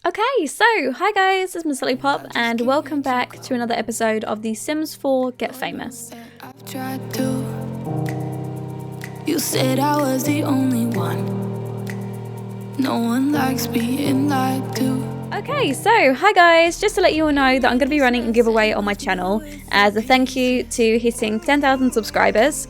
Okay, so hi guys, it's Miss Lollipop and welcome back to another episode of The Sims 4 Get Famous. I've tried to. You said I was the only one. No one likes being lied to. Okay, so hi guys, just to let you all know that I'm going to be running a giveaway on my channel as a thank you to hitting 10,000 subscribers.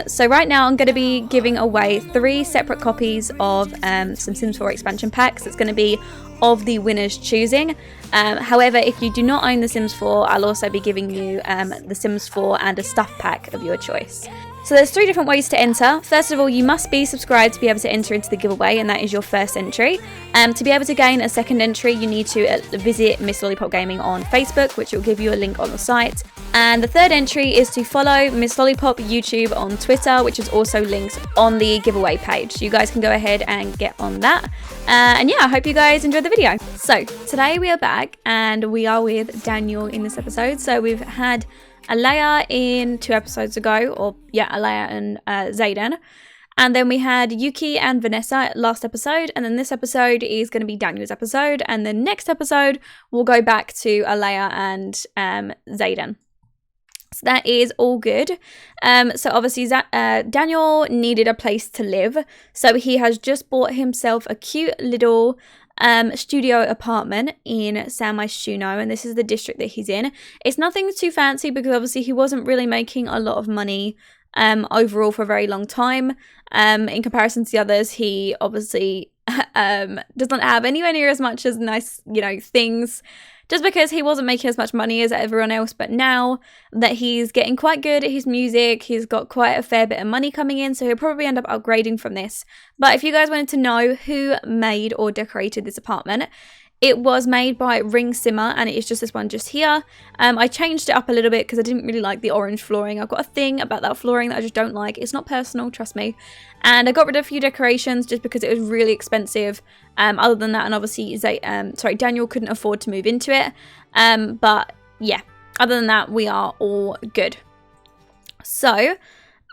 So right now I'm going to be giving away 3 separate copies of some Sims 4 expansion packs. It's going to be of the winner's choosing. However, if you do not own The Sims 4, I'll also be giving you The Sims 4 and a stuff pack of your choice. So there's 3 different ways to enter. First of all, you must be subscribed to be able to enter into the giveaway, and that is your first entry. To be able to gain a second entry, you need to visit Miss Lollipop Gaming on Facebook, which will give you a link on the site. And the third entry is to follow Miss Lollipop YouTube on Twitter, which is also linked on the giveaway page. You guys can go ahead and get on that. And yeah, I hope you guys enjoyed the video. So today we are back and we are with Daniel in this episode. So we've had Alea in 2 episodes ago, or yeah, Alea and Zayden. And then we had Yuki and Vanessa last episode, and then this episode is going to be Daniel's episode, and the next episode we'll go back to Alea and Zayden. So that is all good. So obviously Daniel needed a place to live, so he has just bought himself a cute little studio apartment in San Myshuno, and this is the district that he's in. It's nothing too fancy because obviously he wasn't really making a lot of money overall for a very long time. In comparison to the others, he obviously doesn't have anywhere near as much as nice, things, just because he wasn't making as much money as everyone else. But now that he's getting quite good at his music, he's got quite a fair bit of money coming in, so he'll probably end up upgrading from this. But if you guys wanted to know who made or decorated this apartment, it was made by Ring Simmer, and it is just this one just here. I changed it up a little bit because I didn't really like the orange flooring. I've got a thing about that flooring that I just don't like. It's not personal, trust me. And I got rid of a few decorations just because it was really expensive. Other than that, and obviously Daniel couldn't afford to move into it. But yeah, other than that, we are all good. So,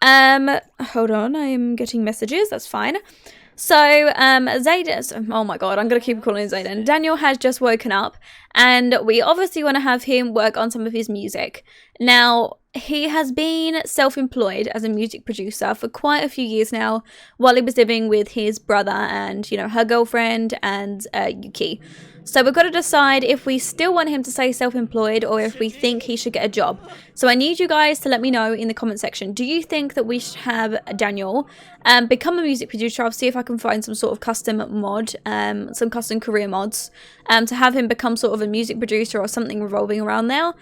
hold on, I'm getting messages, that's fine. So, Zayden, oh my god, I'm going to keep calling him Zayden. Daniel has just woken up, and we obviously want to have him work on some of his music. Now, he has been self-employed as a music producer for quite a few years now, while he was living with his brother and, her girlfriend and Yuki. So we've got to decide if we still want him to stay self-employed or if we think he should get a job. So I need you guys to let me know in the comment section. Do you think that we should have Daniel become a music producer? I'll see if I can find some sort of custom mod, some custom career mods, to have him become sort of a music producer or something revolving around there.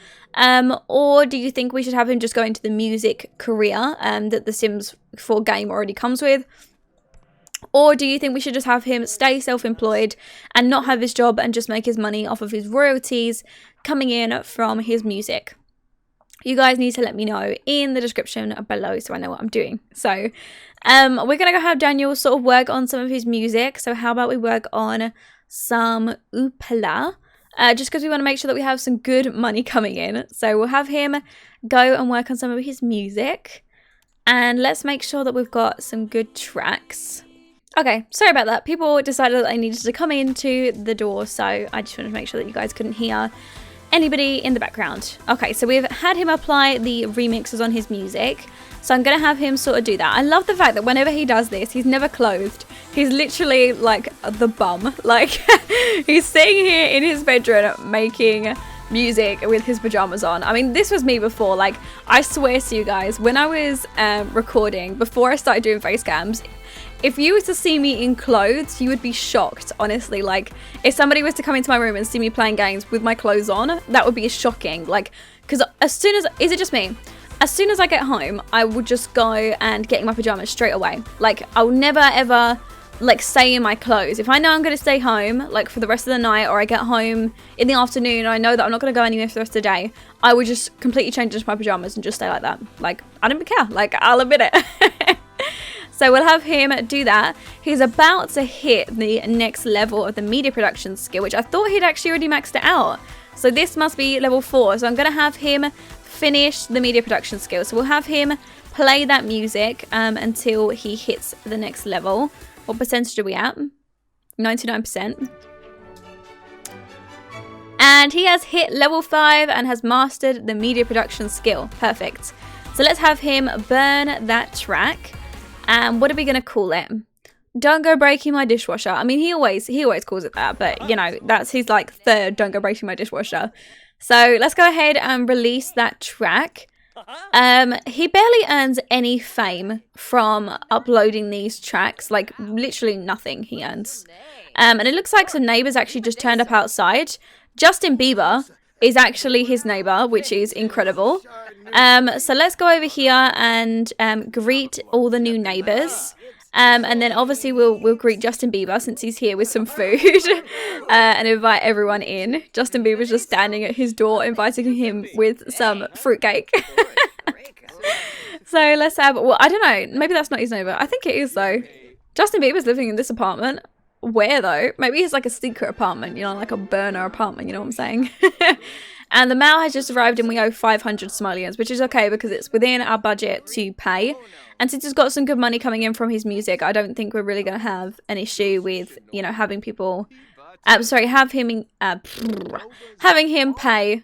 Or do you think we should have him just go into the music career that the Sims 4 game already comes with? Or do you think we should just have him stay self-employed and not have his job and just make his money off of his royalties coming in from his music? You guys need to let me know in the description below so I know what I'm doing. So we're going to go have Daniel sort of work on some of his music. So how about we work on some Oopala? Just because we want to make sure that we have some good money coming in. So we'll have him go and work on some of his music. And let's make sure that we've got some good tracks. Okay, sorry about that. People decided that I needed to come into the door, so I just wanted to make sure that you guys couldn't hear anybody in the background. Okay, so we've had him apply the remixes on his music, so I'm going to have him sort of do that. I love the fact that whenever he does this, he's never clothed. He's literally like the bum. Like, he's sitting here in his bedroom making music with his pajamas on. I mean, this was me before. Like, I swear to you guys, when I was recording, before I started doing face cams, if you were to see me in clothes, you would be shocked, honestly. Like, if somebody was to come into my room and see me playing games with my clothes on, that would be shocking. Like, because as soon as, is it just me? As soon as I get home, I would just go and get in my pajamas straight away. Like, I'll never ever, like, stay in my clothes. If I know I'm going to stay home, like, for the rest of the night, or I get home in the afternoon, I know that I'm not going to go anywhere for the rest of the day, I would just completely change into my pajamas and just stay like that. Like, I don't care. Like, I'll admit it. So we'll have him do that. He's about to hit the next level of the media production skill, which I thought he'd actually already maxed it out. So this must be level 4. So I'm going to have him finish the media production skill. So we'll have him play that music until he hits the next level. What percentage are we at? 99%. And he has hit level 5 and has mastered the media production skill. Perfect. So let's have him burn that track. And what are we going to call it? Don't go breaking my dishwasher. I mean, he always calls it that, but you know, that's his like third don't go breaking my dishwasher. So let's go ahead and release that track. He barely earns any fame from uploading these tracks, like literally nothing he earns. And it looks like some neighbors actually just turned up outside. Justin Bieber is actually his neighbor, which is incredible. So let's go over here and greet all the new neighbors. And then obviously we'll greet Justin Bieber since he's here with some food and invite everyone in. Justin Bieber's just standing at his door inviting him with some fruitcake. So let's have, well, I don't know, maybe that's not his neighbor. I think it is though. Justin Bieber's living in this apartment. Where though? Maybe it's like a secret apartment, you know, like a burner apartment, you know what I'm saying? And the mail has just arrived and we owe 500 simoleons, which is okay because it's within our budget to pay. And since he's got some good money coming in from his music, I don't think we're really going to have an issue with, you know, having people, having him pay,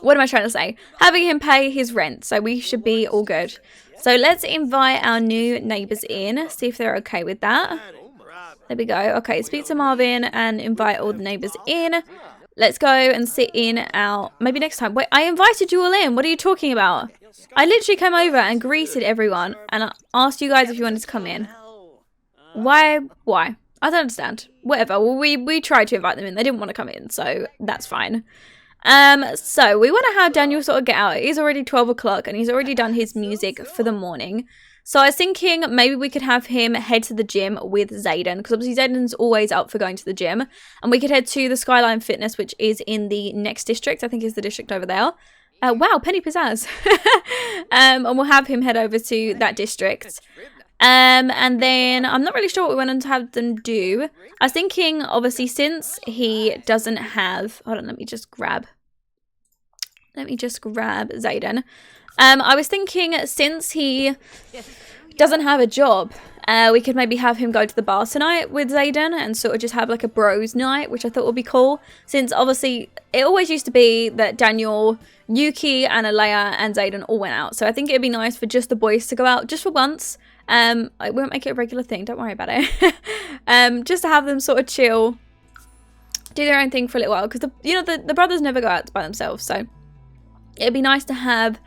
what am I trying to say? Having him pay his rent. So we should be all good. So let's invite our new neighbours in, see if they're okay with that. There we go. Okay, speak to Marvin and invite all the neighbours in. Let's go and sit in our... Maybe next time. Wait, I invited you all in. What are you talking about? I literally came over and greeted everyone and I asked you guys if you wanted to come in. Why? I don't understand. Whatever. Well, we tried to invite them in. They didn't want to come in, so that's fine. So we want to have Daniel sort of get out. It is already 12 o'clock and he's already done his music for the morning. So I was thinking maybe we could have him head to the gym with Zayden, because obviously Zayden's always up for going to the gym. And we could head to the Skyline Fitness, which is in the next district. I think is the district over there. Wow, Penny Pizzazz. And we'll have him head over to that district. And then I'm not really sure what we want to have them do. I was thinking, obviously, since he doesn't have... Hold on, let me just grab Zayden. I was thinking, since he doesn't have a job, we could maybe have him go to the bar tonight with Zayden and sort of just have like a bros night, which I thought would be cool. Since obviously it always used to be that Daniel, Yuki, and Alea and Zayden all went out. So I think it'd be nice for just the boys to go out just for once. I won't make it a regular thing, don't worry about it. Just to have them sort of chill, do their own thing for a little while, because the brothers never go out by themselves. So it'd be nice to have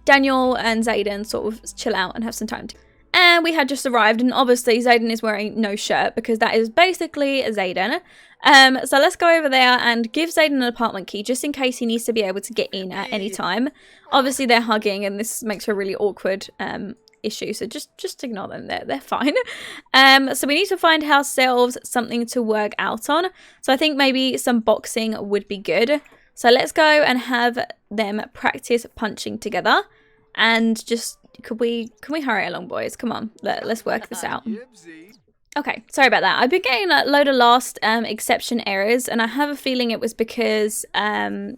Daniel and Zayden sort of chill out and have some time. And we had just arrived, and obviously Zayden is wearing no shirt because that is basically Zayden. So let's go over there and give Zayden an apartment key just in case he needs to be able to get in at any time. Obviously they're hugging and this makes for a really awkward issue, so just ignore them. They're fine. So we need to find ourselves something to work out on. So I think maybe some boxing would be good. So let's go and have them practice punching together. And just, can we hurry along, boys? Come on, let's work this out. Okay, sorry about that. I've been getting a load of last exception errors, and I have a feeling it was because oh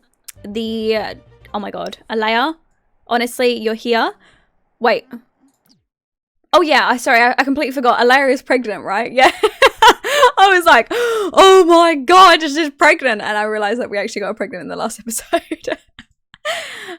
my god, Alea, honestly, you're here. Wait. Oh yeah, sorry, I completely forgot. Alea is pregnant, right? Yeah. I was like, oh my god, she's pregnant. And I realized that we actually got pregnant in the last episode.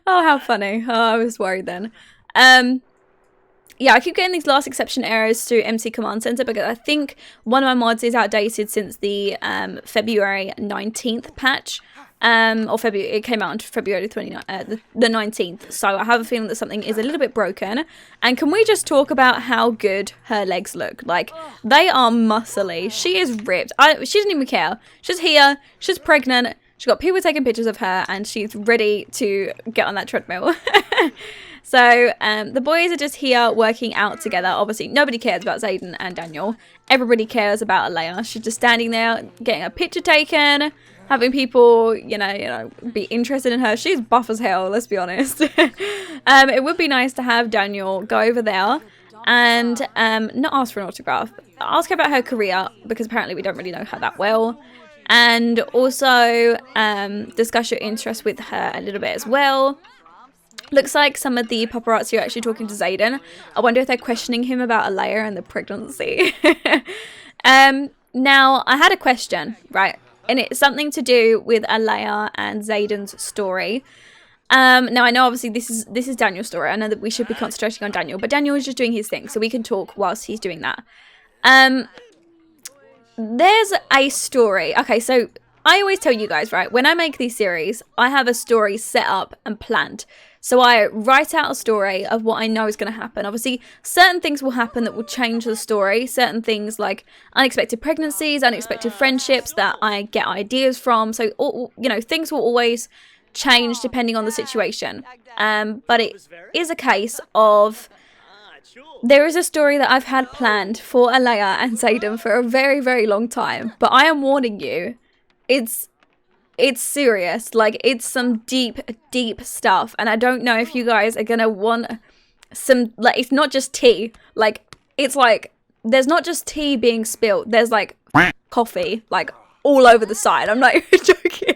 Oh, how funny. Oh, I was worried then. Yeah, I keep getting these last exception errors through MC Command Center because I think one of my mods is outdated since the February 19th patch. It came out on February 29th, the 19th. So I have a feeling that something is a little bit broken. And can we just talk about how good her legs look? Like, they are muscly. She is ripped. She doesn't even care. She's here. She's pregnant. She's got people taking pictures of her and she's ready to get on that treadmill. So the boys are just here working out together. Obviously, nobody cares about Zayden and Daniel. Everybody cares about Alea. She's just standing there getting a picture taken, having people, you know, be interested in her. She's buff as hell, let's be honest. It would be nice to have Daniel go over there and not ask for an autograph. Ask her about her career because apparently we don't really know her that well. And also discuss your interest with her a little bit as well. Looks like some of the paparazzi are actually talking to Zayden. I wonder if they're questioning him about Alea and the pregnancy. Now, I had a question, right? and it's something to do with Alea and Zayden's story. Now I know obviously this is Daniel's story. I know that we should be concentrating on Daniel, but Daniel is just doing his thing, so we can talk whilst he's doing that. There's a story. Okay, so I always tell you guys, right, when I make these series, I have a story set up and planned. So I write out a story of what I know is going to happen. Obviously, certain things will happen that will change the story. Certain things like unexpected pregnancies, unexpected friendships that I get ideas from. So, you know, things will always change depending on the situation. But it is a case of there is a story that I've had planned for Alea and Zayden for a very, very long time. But I am warning you, it's serious. Like, it's some deep, deep stuff. And I don't know if you guys are going to want some, like, it's not just tea. Like, it's like, there's not just tea being spilt. There's, like, coffee, like, all over the side. I'm not even joking.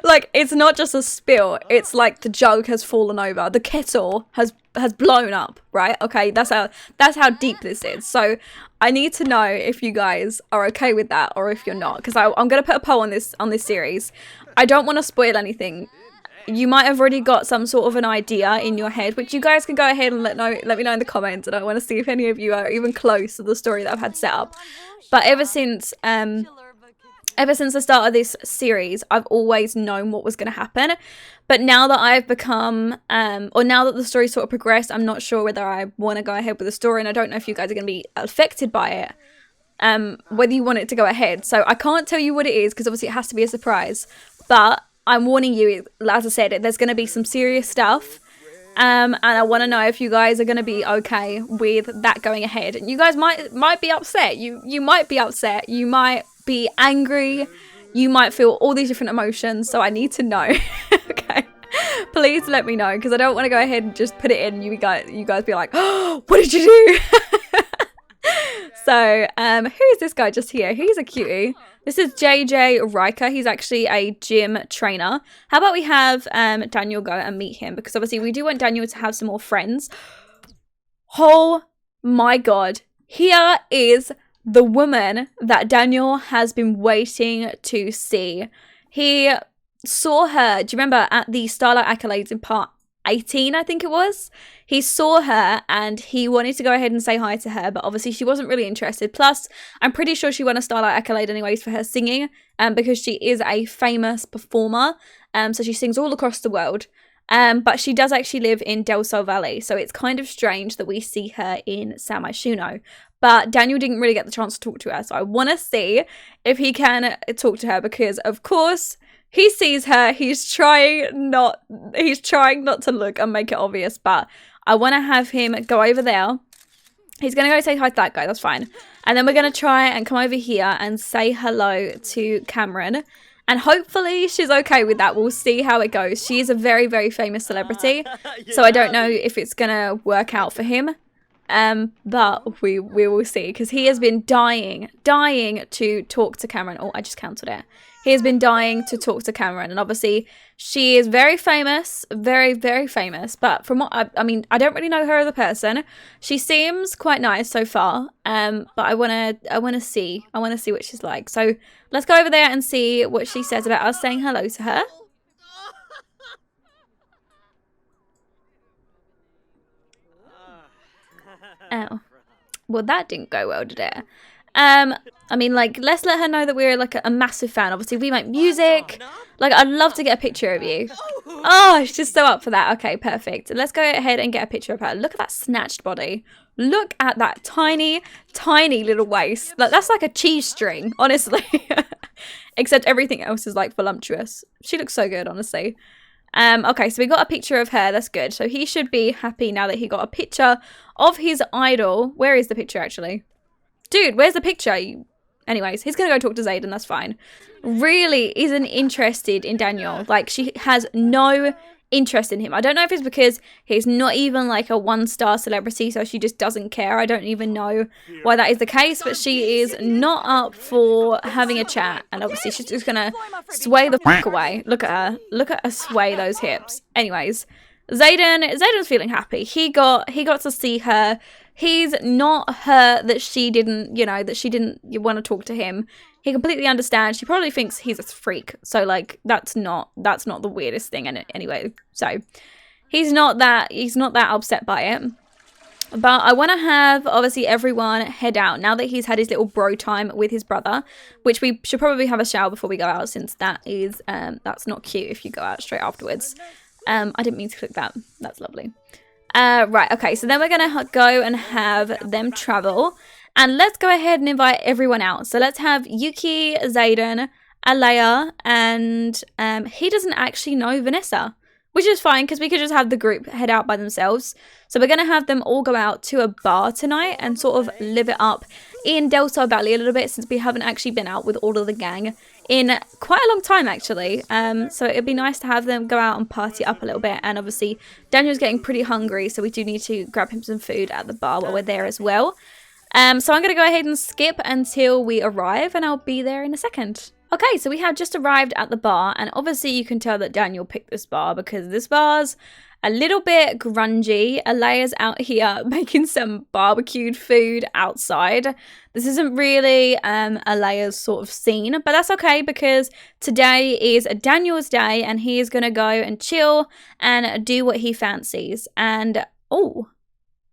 Like, it's not just a spill. It's like the jug has fallen over. The kettle has blown up, right? Okay, that's how deep this is. So I need to know if you guys are okay with that or if you're not, because I'm going to put a poll on this series. I don't want to spoil anything. You might have already got some sort of an idea in your head, which you guys can go ahead and let me know in the comments. And I want to see if any of you are even close to the story that I've had set up. But ever since the start of this series, I've always known what was going to happen. But now that I've become, or now that the story sort of progressed, I'm not sure whether I want to go ahead with the story. And I don't know if you guys are going to be affected by it, whether you want it to go ahead. So I can't tell you what it is, because obviously it has to be a surprise. But I'm warning you, as I said, there's going to be some serious stuff. And I want to know if you guys are going to be okay with that going ahead. And you guys might be upset. You might be upset. You might be angry. You might feel all these different emotions. So I need to know. Okay, please let me know, because I don't want to go ahead and just put it in. You guys be like, oh, what did you do? So who is this guy just here? He's a cutie. This is JJ Riker. He's actually a gym trainer. How about we have Daniel go and meet him, because obviously we do want Daniel to have some more friends. Oh my god, here is the woman that Daniel has been waiting to see. He saw her, do you remember, at the Starlight Accolades in part 18, I think it was? He saw her and he wanted to go ahead and say hi to her, but obviously she wasn't really interested. Plus, I'm pretty sure she won a Starlight Accolade anyways for her singing, because she is a famous performer, so she sings all across the world. But she does actually live in Del Sol Valley, so it's kind of strange that we see her in San Myshuno. But Daniel didn't really get the chance to talk to her, so I want to see if he can talk to her, because of course he sees her. He's trying not to look and make it obvious, but I want to have him go over there. He's going to go say hi to that guy, that's fine. And then we're going to try and come over here and say hello to Cameron. And hopefully she's okay with that. We'll see how it goes. She is a very, very famous celebrity, so I don't know if it's going to work out for him. But we will see, because he has been dying to talk to Cameron. Oh, I just cancelled it. He has been dying to talk to Cameron, and obviously she is very famous, very, very famous. But from what I mean, I don't really know her as a person. She seems quite nice so far. But I wanna see what she's like. So let's go over there and see what she says about us saying hello to her. Oh, well, that didn't go well, did it? I mean, like, let's let her know that we're like a massive fan. Obviously, we make music. Like, I'd love to get a picture of you. Oh, she's just so up for that. Okay, perfect. Let's go ahead and get a picture of her. Look at that snatched body. Look at that tiny, tiny little waist. Like, that's like a cheese string, honestly. Except everything else is like voluptuous. She looks so good, honestly. Okay, so we got a picture of her. That's good. So he should be happy now that he got a picture of his idol. Where is the picture, actually? Dude, where's the picture? Anyways, he's going to go talk to Zayden. That's fine. Really isn't interested in Daniel. Like, she has no interest in him. I don't know if it's because he's not even like a one-star celebrity, so she just doesn't care. I don't even know why that is the case, but she is not up for having a chat. And obviously she's just gonna sway the fuck away. Look at her sway those hips. Anyways, Zayden's feeling happy. He got to see her he's not hurt that she didn't, that she didn't want to talk to him. He completely understands. She probably thinks he's a freak. So like that's not the weirdest thing in it anyway. So he's not that upset by it. But I want to have, obviously, everyone head out now that he's had his little bro time with his brother, which we should probably have a shower before we go out, since that is, that's not cute if you go out straight afterwards. I didn't mean to click that. That's lovely. Right, okay, so then we're going to go and have them travel. And let's go ahead and invite everyone out. So let's have Yuki, Zayden, Alea, and he doesn't actually know Vanessa. Which is fine, because we could just have the group head out by themselves. So we're going to have them all go out to a bar tonight and sort of live it up in Del Sol Valley a little bit, since we haven't actually been out with all of the gang in quite a long time, actually. So it'd be nice to have them go out and party up a little bit. And obviously, Daniel's getting pretty hungry, so we do need to grab him some food at the bar while we're there as well. So I'm going to go ahead and skip until we arrive, and I'll be there in a second. Okay, so we have just arrived at the bar, and obviously you can tell that Daniel picked this bar because this bar's a little bit grungy. Alea's out here making some barbecued food outside. This isn't really Alea's sort of scene, but that's okay because today is Daniel's day and he is going to go and chill and do what he fancies. And, oh,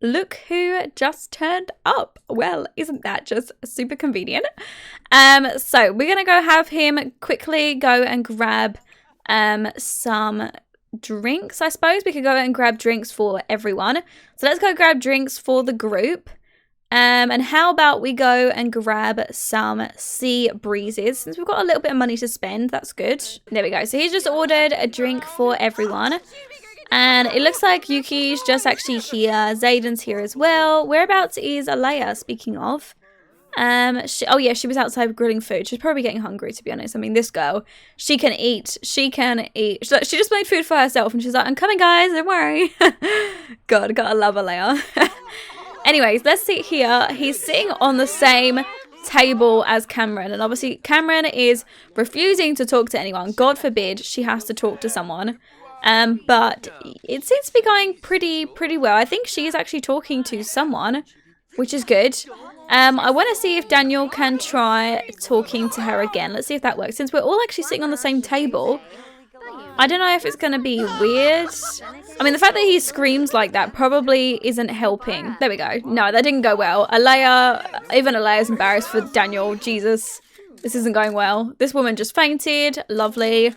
look who just turned up. Well, isn't that just super convenient? So we're going to go have him quickly go and grab some drinks, I suppose. We could go and grab drinks for everyone. So let's go grab drinks for the group. And how about we go and grab some sea breezes, since we've got a little bit of money to spend. That's good. There we go. So he's just ordered a drink for everyone. And it looks like Yuki's just actually here. Zayden's here as well. Whereabouts is Alea, speaking of? Oh yeah, she was outside grilling food. She's probably getting hungry, to be honest. I mean, this girl, she can eat. She just made food for herself, and she's like, I'm coming, guys, don't worry. God, gotta love Alea. Anyways, let's sit here. He's sitting on the same table as Cameron, and obviously Cameron is refusing to talk to anyone. God forbid she has to talk to someone. But it seems to be going pretty well. I think she is actually talking to someone, which is good. I want to see if Daniel can try talking to her again. Let's see if that works. Since we're all actually sitting on the same table, I don't know if it's going to be weird. I mean, the fact that he screams like that probably isn't helping. There we go. No, that didn't go well. Even Alea's embarrassed for Daniel. Jesus, this isn't going well. This woman just fainted. Lovely.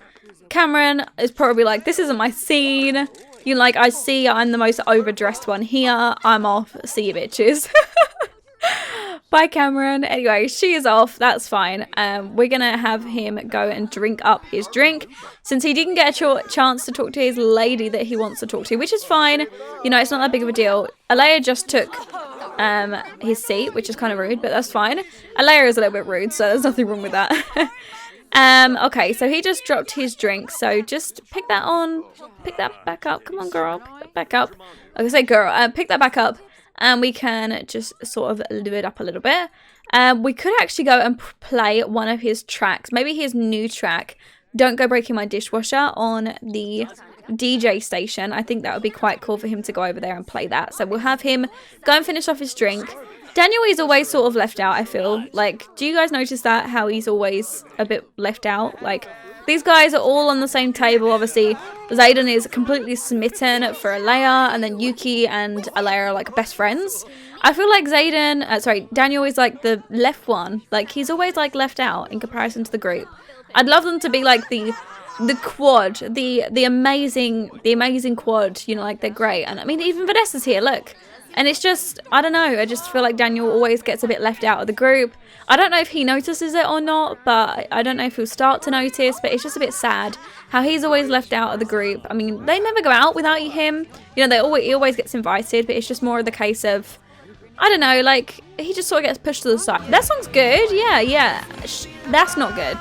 Cameron is probably like, this isn't my scene. I see I'm the most overdressed one here. I'm off. See you bitches. Bye, Cameron. Anyway, she is off. That's fine. We're going to have him go and drink up his drink, since he didn't get a chance to talk to his lady that he wants to talk to, which is fine. It's not that big of a deal. Alea just took his seat, which is kind of rude, but that's fine. Alea is a little bit rude, so there's nothing wrong with that. Okay, so he just dropped his drink, so just pick that back up. Come on, girl, pick that back up. I say girl, pick that back up, and we can just sort of live it up a little bit. We could actually go and play one of his tracks, maybe his new track, Don't Go Breaking My Dishwasher, on the DJ station. I think that would be quite cool for him to go over there and play that. So we'll have him go and finish off his drink. Daniel is always sort of left out, I feel. Like, do you guys notice that? How he's always a bit left out? Like, these guys are all on the same table, obviously. Zayden is completely smitten for Alea, and then Yuki and Alea are, like, best friends. I feel like Daniel is, like, the left one. Like, he's always, like, left out in comparison to the group. I'd love them to be, like, the quad, the amazing quad. Like, they're great. And, I mean, even Vanessa's here, look. And it's just, I don't know, I just feel like Daniel always gets a bit left out of the group. I don't know if he notices it or not, but I don't know if he'll start to notice, but it's just a bit sad how he's always left out of the group. I mean, they never go out without him. He always gets invited, but it's just more of the case of, I don't know, like, he just sort of gets pushed to the side. That song's good, yeah. That's not good.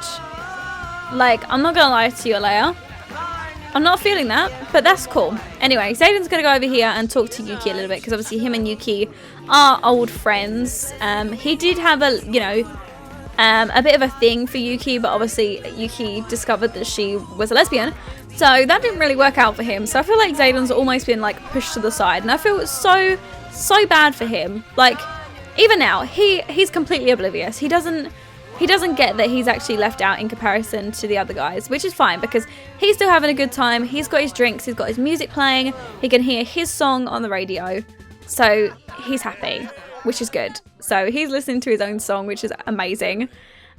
Like, I'm not gonna lie to you, Alea. I'm not feeling that, but that's cool. Anyway, Zayden's going to go over here and talk to Yuki a little bit, because obviously him and Yuki are old friends. He did have a bit of a thing for Yuki, but obviously Yuki discovered that she was a lesbian, so that didn't really work out for him. So I feel like Zayden's almost been, like, pushed to the side, and I feel so so bad for him. Like, even now, he's completely oblivious. He doesn't get that he's actually left out in comparison to the other guys, which is fine because he's still having a good time. He's got his drinks, he's got his music playing, he can hear his song on the radio, so he's happy, which is good. So he's listening to his own song, which is amazing.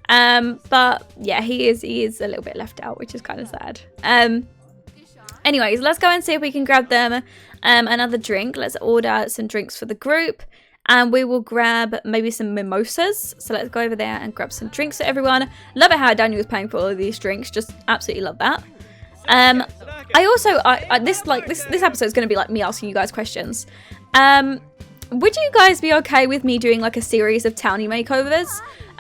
But yeah, he is a little bit left out, which is kind of sad. Anyways, let's go and see if we can grab them another drink. Let's order some drinks for the group. And we will grab maybe some mimosas. So let's go over there and grab some drinks for everyone. Love it how Daniel was paying for all of these drinks. Just absolutely love that. This episode is going to be like me asking you guys questions. Would you guys be okay with me doing like a series of townie makeovers?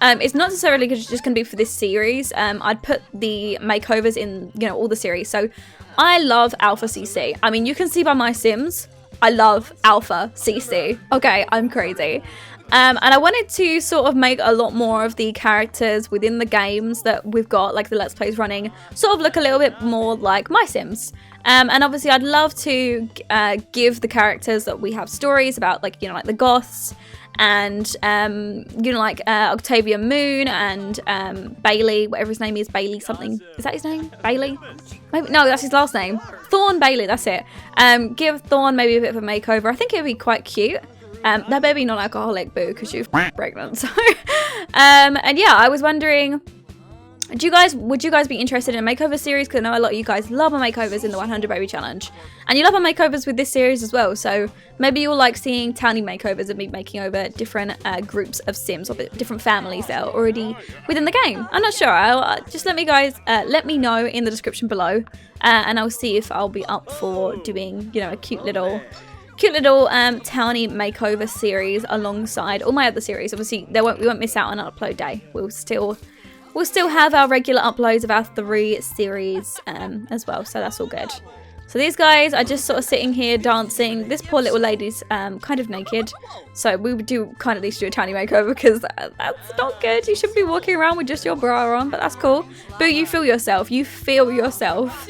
It's not necessarily just going to be for this series. I'd put the makeovers in, you know, all the series. So I love Alpha CC. I mean, you can see by my Sims, I love Alpha CC. Okay, I'm crazy. And I wanted to sort of make a lot more of the characters within the games that we've got, like the Let's Plays running, sort of look a little bit more like my Sims. And obviously I'd love to give the characters that we have stories about, like, you know, like the Goths and, you know, like Octavia Moon and Bailey, whatever his name is, Bailey something. Is that his name? Bailey? Maybe, no, that's his last name. Thorn Bailey, that's it. Give Thorn maybe a bit of a makeover. I think it would be quite cute. That baby non-alcoholic, boo, because you're pregnant. So, and yeah, I was wondering, would you guys be interested in a makeover series? Because I know a lot of you guys love my makeovers in the 100 Baby Challenge. And you love my makeovers with this series as well. So maybe you'll like seeing townie makeovers of me making over different groups of Sims or different families that are already within the game. I'm not sure. Just let me know in the description below. And I'll see if I'll be up for doing, you know, a cute little townie makeover series alongside all my other series. Obviously, we won't miss out on an upload day. We'll still have our regular uploads of our 3 series as well, so that's all good. So these guys are just sort of sitting here dancing. This poor little lady's kind of naked, so we would do kind of need to do a townie makeover because that's not good. You shouldn't be walking around with just your bra on, but that's cool. Boo, you feel yourself. You feel yourself.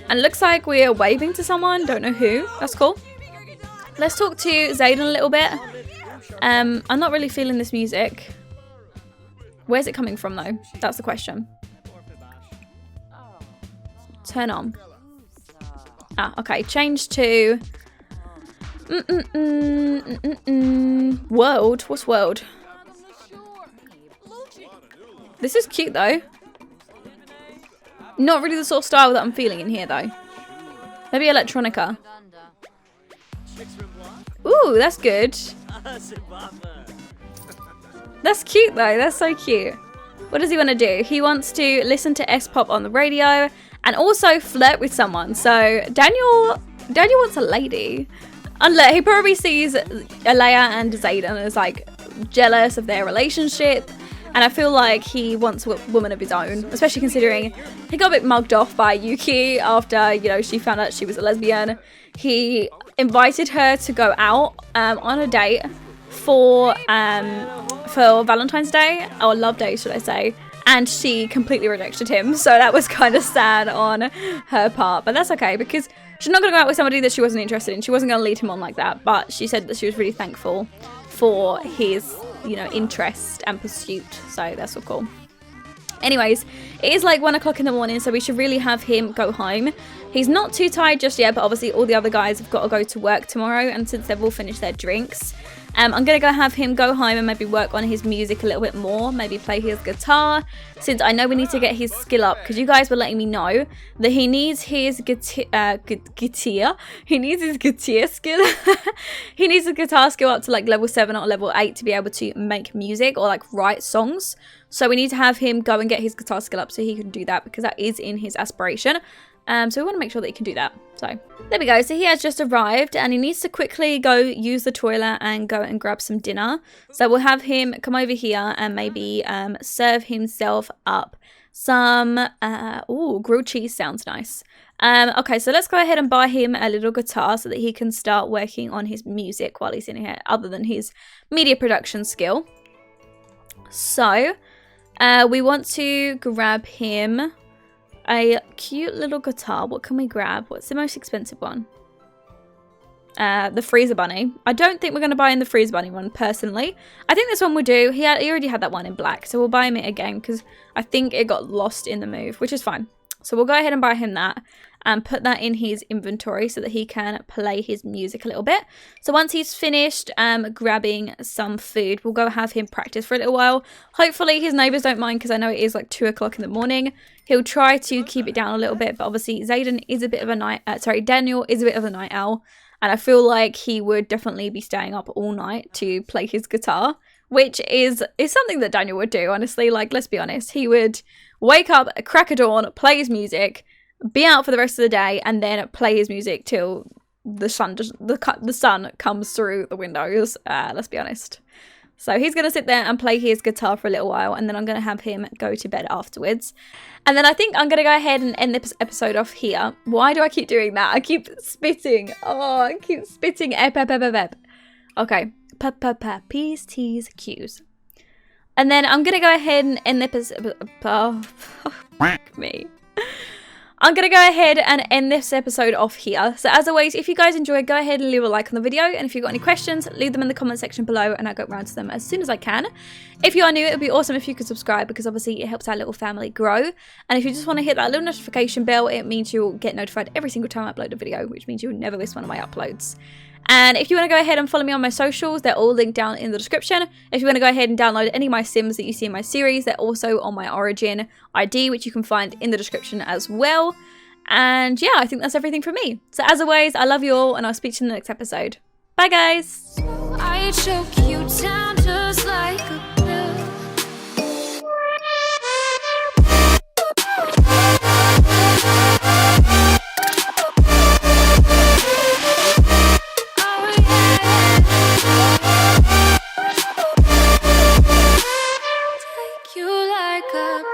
And it looks like we're waving to someone. Don't know who. That's cool. Let's talk to Zayden a little bit. I'm not really feeling this music. Where's it coming from though? That's the question. Turn on. Ah, okay. Change to world. What's world? This is cute though. Not really the sort of style that I'm feeling in here though. Maybe electronica. Ooh, that's good. That's cute though, that's so cute. What does he want to do? He wants to listen to S-pop on the radio and also flirt with someone. So Daniel wants a lady. Unless he probably sees Alea and Zayden as like jealous of their relationship. And I feel like he wants a woman of his own, especially considering he got a bit mugged off by Yuki after, you know, she found out she was a lesbian. He invited her to go out on a date for Valentine's Day, or Love Day, should I say. And she completely rejected him. So that was kind of sad on her part. But that's okay, because she's not going to go out with somebody that she wasn't interested in. She wasn't going to lead him on like that. But she said that she was really thankful for his, you know, interest and pursuit. So that's so cool. Anyways, it is like 1 o'clock in the morning, so we should really have him go home. He's not too tired just yet, but obviously all the other guys have got to go to work tomorrow, and since they've all finished their drinks, I'm going to go have him go home and maybe work on his music a little bit more, maybe play his guitar, since I know we need to get his skill up, because you guys were letting me know that he needs his guitar skill. He needs his guitar skill up to like level 7 or level 8 to be able to make music or like write songs. So we need to have him go and get his guitar skill up so he can do that, because that is in his aspiration. So we want to make sure that he can do that. So there we go. So he has just arrived and he needs to quickly go use the toilet and go and grab some dinner. So we'll have him come over here and maybe serve himself up some, grilled cheese sounds nice. Okay, so let's go ahead and buy him a little guitar so that he can start working on his music while he's in here, other than his media production skill. So we want to grab him a cute little guitar. What can we grab? What's the most expensive one? the Freezer Bunny. I don't think we're going to buy in the Freezer Bunny one, personally. I think this one we do. He already had that one in black, so we'll buy him it again because I think it got lost in the move, which is fine. So we'll go ahead and buy him that and put that in his inventory so that he can play his music a little bit. So once he's finished grabbing some food, we'll go have him practice for a little while. Hopefully his neighbours don't mind because I know it is like 2 o'clock in the morning. He'll try to keep it down a little bit, but obviously Daniel is a bit of a night owl. And I feel like he would definitely be staying up all night to play his guitar, which is something that Daniel would do, honestly. Like, let's be honest. He would wake up, crack a dawn, play his music, be out for the rest of the day, and then play his music till the sun comes through the windows. Let's be honest. So he's going to sit there and play his guitar for a little while, and then I'm going to have him go to bed afterwards. And then I think I'm going to go ahead and end this episode off here. Why do I keep doing that? I keep spitting. Oh, I keep spitting. Okay. P's, T's, Q's. And then I'm going to go ahead and end the episode. Oh, fuck me. I'm going to go ahead and end this episode off here. So as always, if you guys enjoyed, go ahead and leave a like on the video. And if you've got any questions, leave them in the comment section below and I'll get around to them as soon as I can. If you are new, it would be awesome if you could subscribe because obviously it helps our little family grow. And if you just want to hit that little notification bell, it means you'll get notified every single time I upload a video, which means you'll never miss one of my uploads. And if you want to go ahead and follow me on my socials, they're all linked down in the description. If you want to go ahead and download any of my sims that you see in my series, they're also on my Origin ID, which you can find in the description as well. And yeah, I think that's everything from me. So as always, I love you all and I'll speak to you in the next episode. Bye guys! I choke you down just like a pill. Take you like a